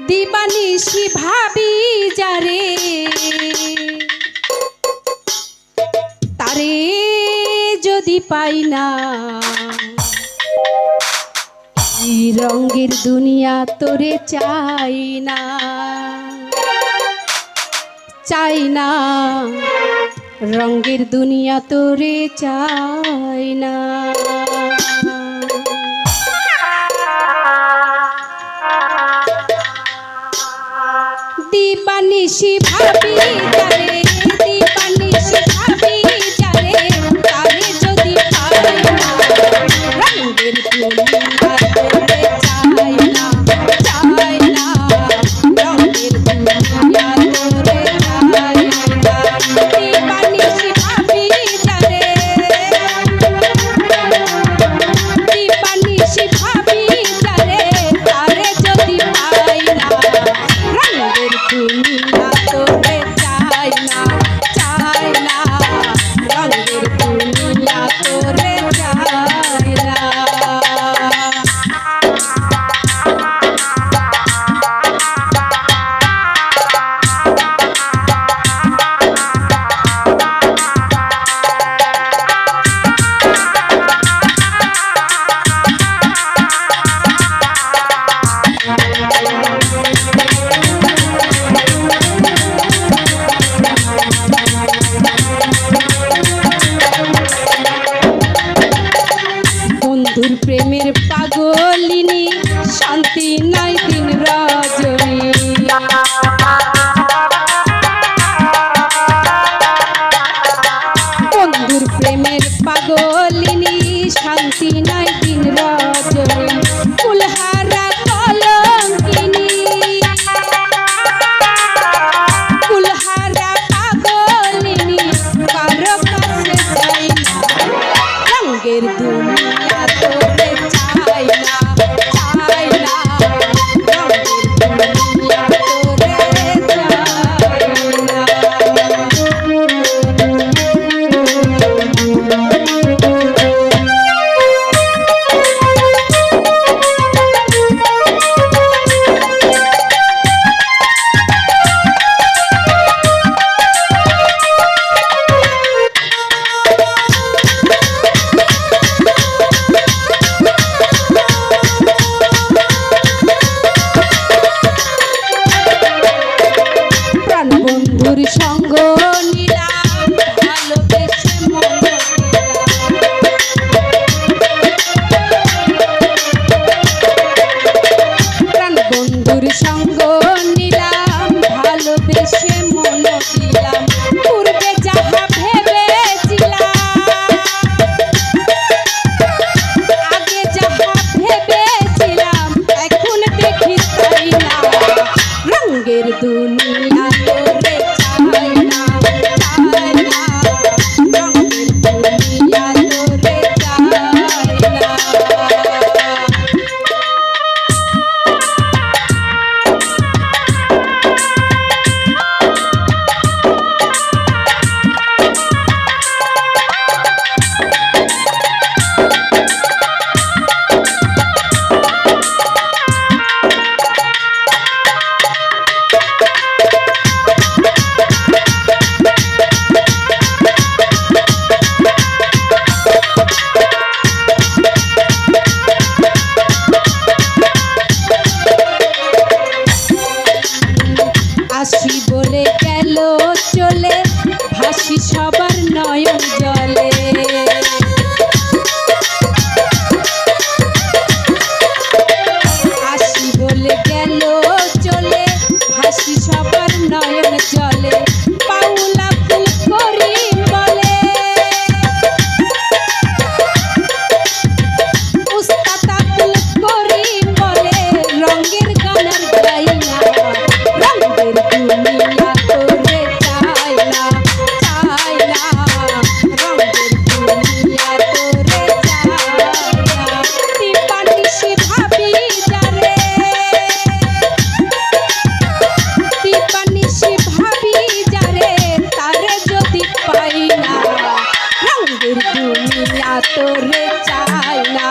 দিবানিশি ভাবি যারে তারে যদি পাই না, এই রঙের দুনিয়া তোরে চাই না, চাই না রঙের দুনিয়া তোরে চাই না। দিবানিশি ভাবি যারে, দিবানিশি ভাবি যারে তারে যদি পাই না, রঙের দুনিয়া তোরে চাই না, চাই না রঙের দুনিয়া তোরে চাই না। দিবানিশি ভাবি যারে, দিবানিশি ভাবি যারে তারে যদি পাই না, রঙের দুনিয়া তোরে চাই না, চাই না রঙের দুনিয়া তোরে চাই না। বন্ধুর প্রেমের পাগলিনী শান্তি নাই দিন রজনী, বন্ধুর প্রেমের পাগলিনী শান্তি নাই দিন রজনী, কুলহারা কলঙ্কিনী, কুলহারা পাগলিনী কারো কাছে যাই না, রঙের দুনিয়া তোরে চাই না, চাই না রঙের দুনিয়া তোরে চাই না। বন্ধুর সঙ্গ নিলাম ভালোবেসে মন দিলাম, বন্ধুর সঙ্গ নিলাম ভালোবেসে মন দিলাম, পূর্বে যাহা ভেবেছিলাম, আগে যাহা ভেবেছিলাম এখন দেখি তাই না, রঙের দুনিয়া তোরে চাই না, চাই না রঙের দুনিয়া তোরে চাই না। আসি বলে গেল চলে, ভাসি সবার নয়ন জলে, আসি বলে গেল চলে, ভাসি সবার নয়ন জলে, পাউলা ফুল করি বলে, উস্তাতা ফুল করি বলে, রঙের গানের গাই না, রঙের দুনিয়া তোরে চাই না, চাই না রঙের দুনিয়া তোরে চাই না। দিবানিশি ভাবি যারে, দিবানিশি ভাবি যারে তারে যদি পাই না, রঙের দুনিয়া তোরে চাই না।